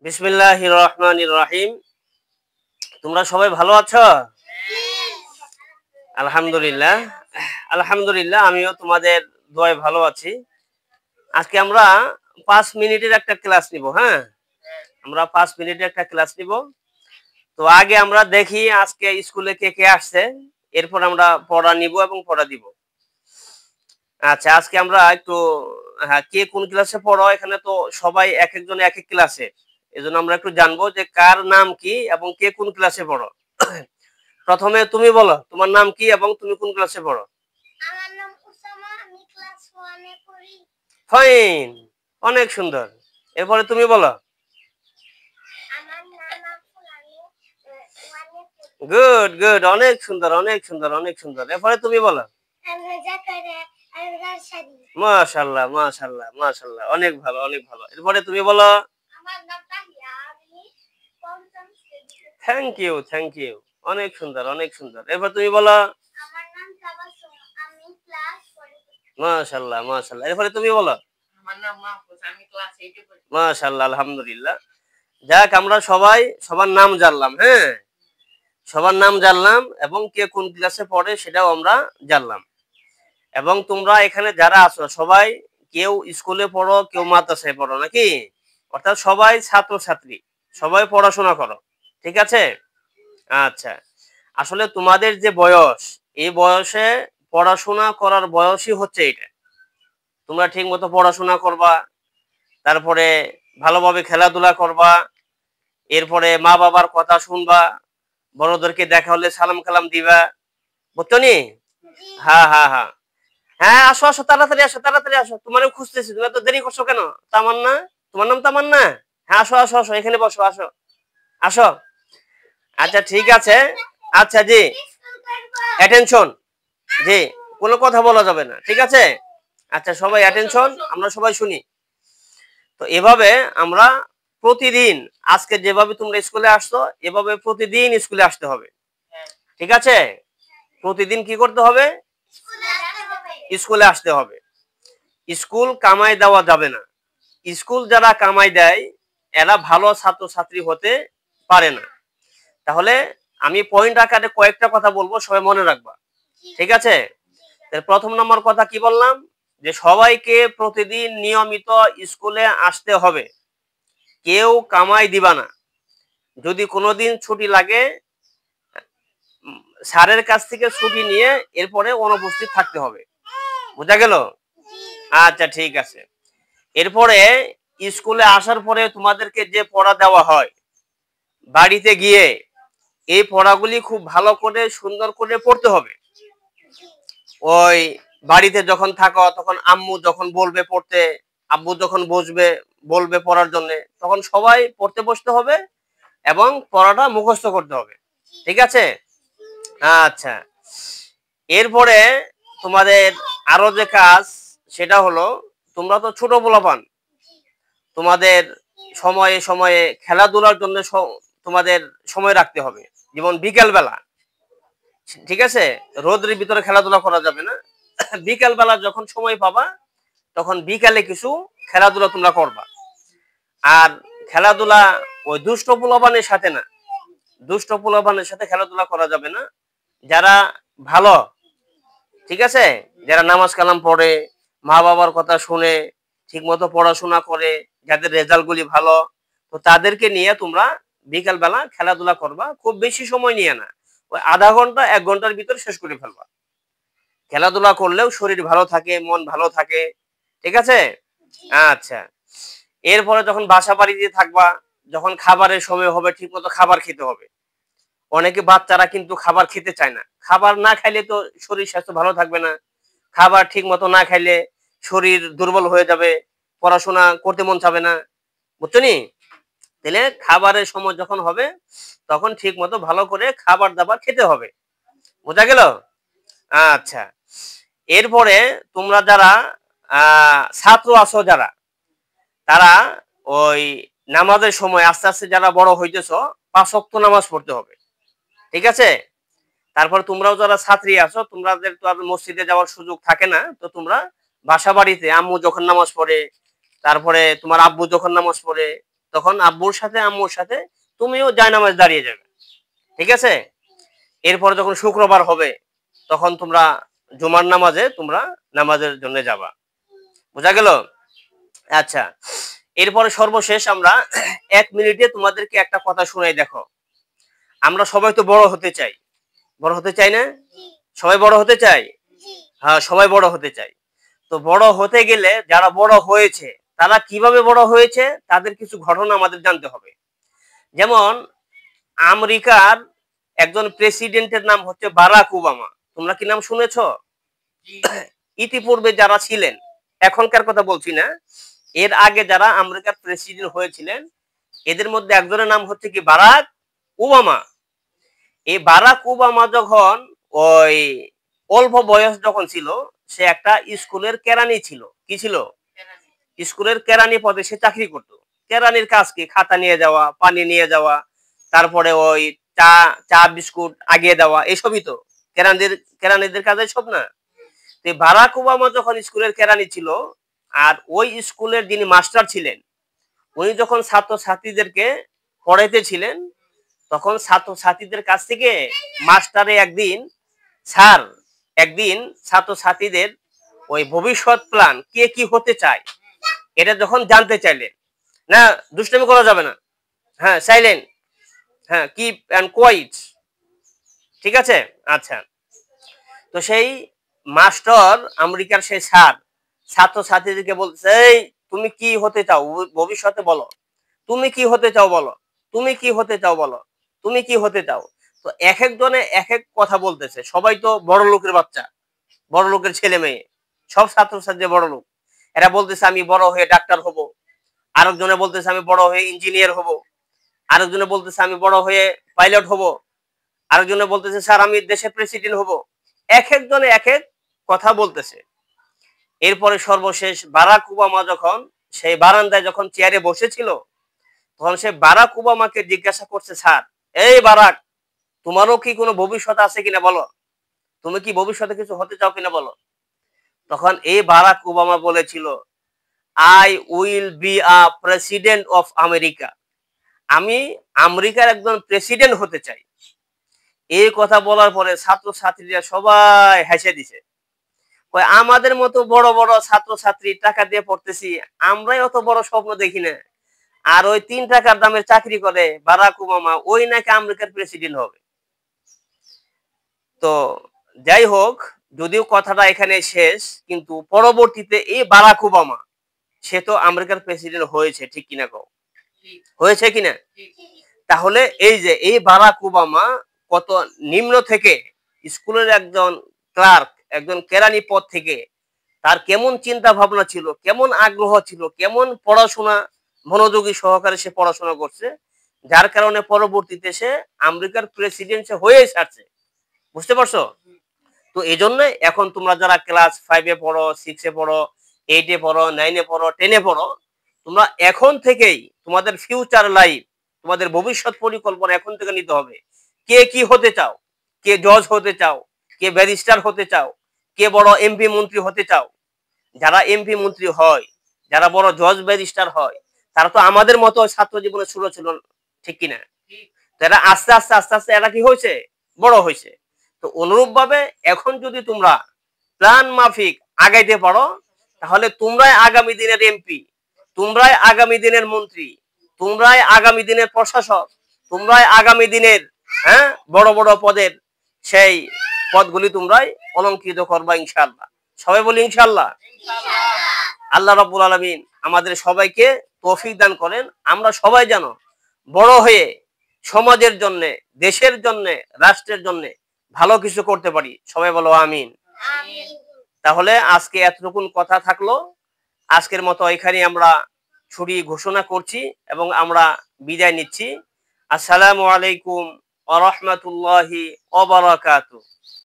বিসমিল্লাহির রহমানির রহিম। তোমরা সবাই ভালো আছো? আলহামদুলিল্লাহ। আলহামদুলিল্লাহ, আমিও তোমাদের দোয়ায় ভালো আছি। আজকে আমরা ৫ মিনিটের একটা ক্লাস নিব। হ্যাঁ, আমরা ৫ মিনিটের একটা ক্লাস নিব। তো আগে আমরা দেখি আজকে স্কুলে কে কে আসছে, এরপর আমরা পড়া নিব এবং পড়া দিব। আচ্ছা, আজকে আমরা একটু কে কোন ক্লাসে পড়ো, এখানে তো সবাই এক একজন এক এক ক্লাসে। এজন্য আমরা একটু জানবো যে কার নাম কি এবং কে কোন ক্লাসে পড়ো। প্রথমে তুমি বলো তোমার নাম কি এবং তুমি কোন ক্লাসে পড়ো। আমার নাম উসামা, আমি ক্লাস 1 এ পড়ি। ফাইন, অনেক সুন্দর। এরপরে তুমি বলো। আমার নাম আফুল, আমি 1 এ পড়ি। গুড গুড, অনেক সুন্দর অনেক সুন্দর অনেক সুন্দর। এরপরে তুমি বলো। আমি জাকারিয়া, আমি রাজশাহী। মাশাআল্লাহ মাশাআল্লাহ মাশাআল্লাহ, অনেক ভালো অনেক ভালো। এরপরে তুমি বলো। আমার নাম তাহিয়া, আমি ৫ম শ্রেণীতে। থ্যাংক ইউ, অনেক সুন্দর অনেক সুন্দর। এরপর তুমি বলো। আমার নাম তাবাসসুম, আমি ক্লাস 4 এ পড়ি। মাশাআল্লাহ মাশাআল্লাহ। এরপরে তুমি বলো। আমার নাম মাহফুজ, আমি ক্লাস 8 এ পড়ি। মাশাআল্লাহ, আলহামদুলিল্লাহ। যাক, আমরা সবাই সবার নাম জানলাম। হ্যাঁ, সবার নাম জানলাম এবং কে কোন ক্লাসে পড়ে সেটাও আমরা জানলাম। এবং তোমরা এখানে যারা আছো সবাই, কেউ স্কুলে পড়ো, কেউ মাদ্রাসায় পড়ো নাকি? অর্থাৎ সবাই ছাত্রছাত্রী, সবাই পড়াশোনা করো। ঠিক আছে? আচ্ছা, আসলে তোমাদের যে বয়স, এই বয়সে পড়াশোনা করার বয়সই হচ্ছে এটা। তোমরা ঠিক মতো পড়াশোনা করবা, তারপরে ভালোভাবে খেলাধুলা করবা, এরপরে মা বাবার কথা শুনবা, বড়দেরকে দেখা হলে সালাম কালাম দিবা। বুঝছো নি? হ্যাঁ হ্যাঁ হ্যাঁ হ্যাঁ, আসো আসো, তাড়াতাড়ি আসো তাড়াতাড়ি আসো, তোমারও খুঁজতেছি। তুমি এত দেরি করছো কেন? তামান্না, তোমার নাম তামান্না? হ্যাঁ, আসো আসো আসো, এখানে বসো, আসো আসো। আচ্ছা ঠিক আছে। আচ্ছা জি, স্কুল করব। অ্যাটেনশন। জি, কোনো কথা বলা যাবে না, ঠিক আছে? আচ্ছা সবাই অ্যাটেনশন, আমরা সবাই শুনি। তো এভাবে আমরা প্রতিদিন, আজকে যেভাবে তোমরা স্কুলে আসছো এভাবে প্রতিদিন স্কুলে আসতে হবে। ঠিক আছে? প্রতিদিন কি করতে হবে? স্কুলে আসতে হবে। স্কুলে আসতে হবে। স্কুল কামাই দেওয়া যাবে না। স্কুল যারা কামাই দেয় এরা ভালো ছাত্রছাত্রী হতে পারে না। তাহলে আমি পয়েন্ট আকারে কয়েকটা কথা বলবো, সবাই মনে রাখবা। ঠিক আছে? প্রথম নম্বর কথা কি বললাম? যে সবাইকে প্রতিদিন নিয়মিত স্কুলে আসতে হবে। কেউ কামাই দিবা না। যদি কোনোদিন ছুটি লাগে, স্যারের কাছ থেকে ছুটি নিয়ে এরপরে অনুপস্থিত থাকতে হবে। বোঝা গেল? আচ্ছা ঠিক আছে। এরপরে স্কুলে আসার পরে তোমাদেরকে যে পড়া দেওয়া হয়, বাড়িতে গিয়ে এই পড়াগুলি খুব ভালো করে সুন্দর করে পড়তে হবে। ওই বাড়িতে যখন থাকো তখন আম্মু যখন বলবে পড়তে, আব্বু যখন বসবে বলবে পড়ার জন্য, তখন সবাই পড়তে বসতে হবে এবং পড়াটা মুখস্থ করতে হবে। ঠিক আছে? আচ্ছা, এরপরে তোমাদের আরো যে কাজ, সেটা হলো তোমরা তো ছোট পোলাপান, তোমাদের সময়ে সময়ে খেলাধুলার জন্য তোমাদের সময় রাখতে হবে। যেমন বিকেল বেলা, ঠিক আছে? রোদের ভিতরে খেলাধুলা করা যাবে না। বিকেল বেলা যখন সময় পাবা তখন বিকালে কিছু খেলাধুলা তোমরা করবা। আর খেলাধুলা ওই দুষ্ট পোলাপানের সাথে না, দুষ্ট পোলাপানের সাথে খেলাধুলা করা যাবে না। যারা ভালো, ঠিক আছে, যারা নামাজ কালাম পড়ে, মা বাবার কথা শুনে, ঠিক মতো পড়াশোনা করে, যাদের রেজাল্ট গুলি ভালো, তো তাদেরকে নিয়ে তোমরা বিকেল বেলা খেলাধুলা করবা। খুব বেশি সময় নিয়ে না, ওই আধা ঘন্টা 1 ঘন্টার ভিতর শেষ করে ফেলবা। খেলাধুলা করলেও শরীর ভালো থাকে, মন ভালো থাকে। ঠিক আছে? আচ্ছা, এরপরে যখন বাসা বাড়িতে থাকবা, যখন খাবারের সময় হবে ঠিক মতো খাবার খেতে হবে। অনেকে বাচ্চারা কিন্তু খাবার খেতে চায় না। খাবার না খাইলে তো শরীর স্বাস্থ্য ভালো থাকবে না। খাবার ঠিক মতো না খাইলে শরীর দুর্বল হয়ে যাবে, পড়াশোনা করতে মন চাবে না। বুঝছো নি? তাহলে খাবারের সময় যখন হবে তখন ঠিক মতো ভালো করে খাবার দাবার খেতে হবে। বোঝা গেল? আচ্ছা, এরপরে তোমরা যারা ছাত্র আছো, যারা তারা ওই নামাজের সময় আস্তে আস্তে যারা বড় হইতেছ, 5 ওয়াক্ত নামাজ পড়তে হবে। ঠিক আছে? তারপর তোমরাও যারা ছাত্রী আছো, তোমাদের তো আর মসজিদে যাওয়ার সুযোগ থাকে না, তো তোমরা বাসা বাড়িতে আম্মু যখন নামাজ পড়ে, তারপরে তোমার আব্বু যখন নামাজ পড়ে, তখন আব্বুর সাথে আম্মুর সাথে তুমিও জায়নামাজ দাঁড়িয়ে যাবে, ঠিক আছে? এরপরে যখন শুক্রবার হবে তখন তোমরা জুমার নামাজে তোমরা নামাজের জন্য যাবা। বোঝা গেল? আচ্ছা, এরপরে সর্বশেষ আমরা ১ মিনিটে তোমাদেরকে একটা কথা শুনাই দেখো। আমরা সবাই তো বড় হতে চাই। বড় হতে চাই না? জি সবাই বড় হতে চাই? জি হ্যাঁ, সবাই বড় হতে চাই। তো বড় হতে গেলে যারা বড় হয়েছে তারা কিভাবে বড় হয়েছে তাদের কিছু ঘটনা আমাদের জানতে হবে। যেমন আমেরিকার একজন প্রেসিডেন্টের নাম হচ্ছে বারাক ওবামা। তোমরা কি নাম শুনেছো? ইতিপূর্বে যারা ছিলেন, এখনকার কথা বলছি না, এর আগে যারা আমেরিকার প্রেসিডেন্ট হয়েছিলেন এদের মধ্যে একজনের নাম হচ্ছে কি বারাক ওবামা। এই বারাক ওবামা যখন ওই অল্প বয়স যখন ছিল সে একটা স্কুলের কেরানি ছিল। কি ছিল? স্কুলের কেরানি পদে সে চাকরি করতো। কেরানির কাজ কি? খাতা নিয়ে যাওয়া, পানি নিয়ে যাওয়া, তারপরে ওই চা চা বিস্কুট আগিয়ে দেওয়া, এসবই তো কেরানিদের কাজ সব না? তো এই বারাক ওবামা যখন স্কুলের কেরানি ছিল আর ওই স্কুলের যিনি মাস্টার ছিলেন উনি যখন ছাত্রছাত্রীদেরকে পড়াইতেছিলেন তখন ছাত্রছাত্রীদের কাছ থেকে মাস্টারে স্যার একদিন ছাত্রছাত্রীদের ওই ভবিষ্যৎ প্ল্যান কে কি হতে চায় এটা যখন জানতে চাইলেন, না দুষ্টামি করা যাবে না, হ্যাঁ সাইলেন্ট, হ্যাঁ কিপ অ্যান্ড কোয়াইট, ঠিক আছে? আচ্ছা, তো সেই মাস্টার আমেরিকার সেই স্যার ছাত্রছাত্রীদেরকে বলছে, এই তুমি কি হতে চাও ভবিষ্যতে বলো, তুমি কি হতে চাও বলো, তুমি কি হতে চাও বলো, তুমি কি হতে চাও? তো এক একজনে এক এক কথা বলতেছে। সবাই তো বড় লোকের বাচ্চা, বড় লোকের ছেলে মেয়ে, সব ছাত্রছাত্রী বড় লোক। এরা বলতেছে আমি বড় হয়ে ডাক্তার হব, আরেকজনে বলতেছে আমি বড় হয়ে ইঞ্জিনিয়ার হব, আরেকজনে বলতেছে আমি বড় হয়ে পাইলট হব, আরেকজনে বলতেছে স্যার আমি দেশের প্রেসিডেন্ট হব। এক একজনে এক এক কথা বলতেছে। এরপরে সর্বশেষ বারাক ওবামা যখন সেই বারান্দায় যখন চেয়ারে বসেছিল তখন সে বারাক ওবামাকে জিজ্ঞাসা করছে, স্যার এই বারাক, তোমারও কি কোনো ভবিষ্যৎ আছে কিনা বলো, তুমি কি ভবিষ্যতে কিছু হতে চাও কিনা বলো? তখন এই বারাক ওবামা বলেছিল, I will be a president of America, আমি আমেরিকার একজন প্রেসিডেন্ট হতে চাই। এই কথা বলার পরে ছাত্রছাত্রীরা সবাই হেসে দিছে। কয় আমাদের মতো বড় বড় ছাত্রছাত্রী টাকা দিয়ে পড়তেছি, আমরাই অত বড় স্বপ্ন দেখি না। আর ওই ৩ টাকার দামের চাকরি করে বারাক ওবামা, ওই নাকি আমেরিকার প্রেসিডেন্ট হবে। তো যাই হোক, যদিও কথাটা এখানে শেষ, কিন্তু পরবর্তীতে এই বারাক ওবামা সে তো আমেরিকার প্রেসিডেন্ট হয়েছে, ঠিক কিনা কও? হয়েছে কিনা? তাহলে এই যে এই বারাক ওবামা কত নিম্ন থেকে স্কুলের একজন ক্লার্ক, একজন কেরানি পদ থেকে তার কেমন চিন্তা ভাবনা ছিল, কেমন আগ্রহ ছিল, কেমন পড়াশোনা মনোযোগী সহকারে সে পড়াশোনা করছে, যার কারণে পরবর্তীতে সে আমেরিকার প্রেসিডেন্ট সে হয়েই ছাড়ছে। বুঝতে পারছো? তো এই জন্য এখন তোমরা যারা ক্লাস 5-এ পড়ো, 6-এ পড়ো, 8-এ পড়ো, 9-এ পড়ো, 10-এ পড়ো, তোমরা এখন থেকেই তোমাদের ফিউচার লাইফ, তোমাদের ভবিষ্যৎ পরিকল্পনা এখন থেকে নিতে হবে। কে কি হতে চাও? কে জজ হতে চাও? কে ব্যারিস্টার হতে চাও? কে বড় এমপি মন্ত্রী হতে চাও? যারা এমপি মন্ত্রী হয়, যারা বড় জজ ব্যারিস্টার হয়, তারা তো আমাদের মতো ছাত্র জীবনে শুরু ছিল, ঠিক কিনা? তো এরা আস্তে আস্তে আস্তে আস্তে এরা কি হয়েছে? বড় হয়েছে। তো অনুরূপ ভাবে এখন যদি তোমরা প্ল্যান মাফিক আগাইতে পারো তাহলে তোমরাই আগামী দিনের এমপি, তোমরাই আগামী দিনের মন্ত্রী, তোমরাই আগামী দিনের প্রশাসক, তোমরাই আগামী দিনের বড় বড় পদের সেই পদগুলি তোমরাই অলংকৃত করবা ইনশাআল্লাহ। সবাই বলি ইনশাআল্লাহ। আল্লাহ রাব্বুল আলামিন আমাদের সবাইকে তৌফিক দান করেন, আমরা সবাই যেন বড় হয়ে সমাজের জন্য, দেশের জন্য, রাষ্ট্রের জন্য ভালো কিছু করতে পারি। সবাই বলো আমিন। আমিন তাহলে আজকে এতটুকুন কথা থাকলো। আজকের মতো এখানেই আমরা ছুটি ঘোষণা করছি এবং আমরা বিদায় নিচ্ছি। আসসালামু আলাইকুম ওয়া রাহমাতুল্লাহি ওয়া বারাকাতুহু।